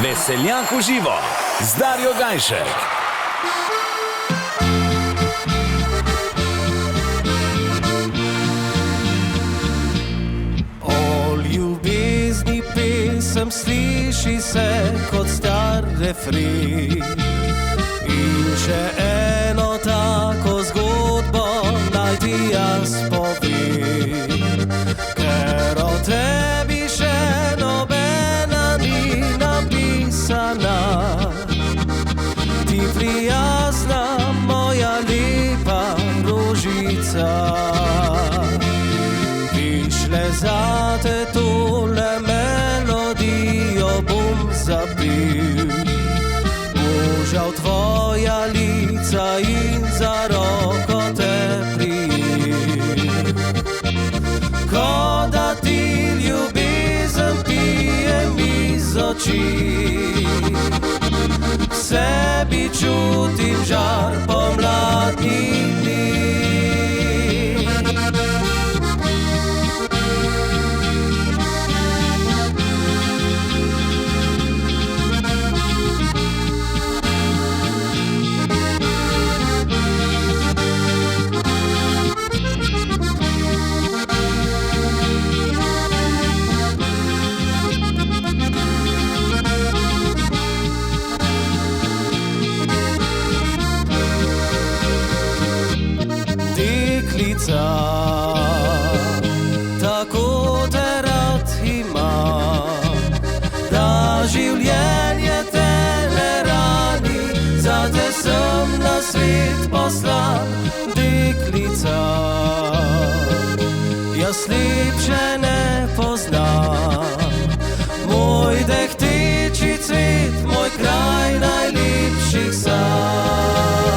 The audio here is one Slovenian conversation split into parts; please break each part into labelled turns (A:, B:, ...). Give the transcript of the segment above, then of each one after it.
A: Veseljak v živo z Darjo Gajšek.
B: O ljubezni pesem sliši se kot star refren. In še eno tako zgodbo naj ti jaz povem, ker o tebi še nobena ni napisana. Ti prijazna moja lepa rožica, višle zate tole melodijo bom zapil. Božal tvoja lica in za roko te prijel. Ko da ti ljubezen pijem iz oči, v sebi čutim žar pomladnih dni. Tako te rad imam, da življenje te ne rani, zate sem na svet poslan. Deklica, jaz lepše ne poznam, moj dehteči cvet, moj kraj najlepših sanj.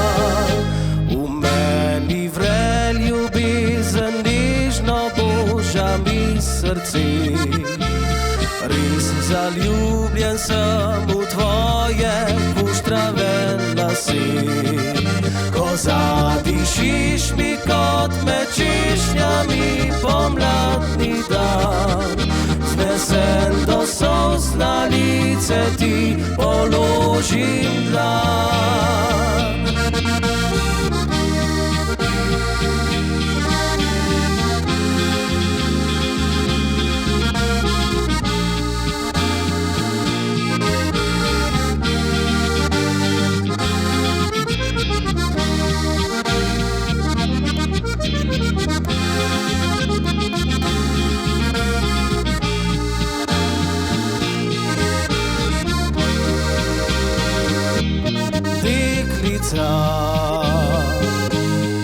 B: V meni vre ljubezen, nežno boža mi srce, res zaljubljen sem v tvoje puštrave lase. Ko zadišiš mi kot med češnjami pomladni dan, znesen do solz na lice ti položim dlan.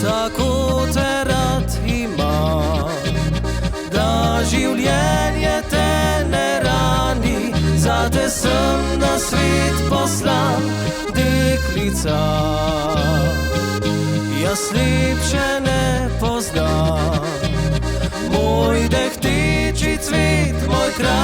B: Tako te rad imam, da življenje te ne rani, zate sem na svet poslan. Deklica, jaz lepše ne poznam, moj dehteči cvet, moj kraj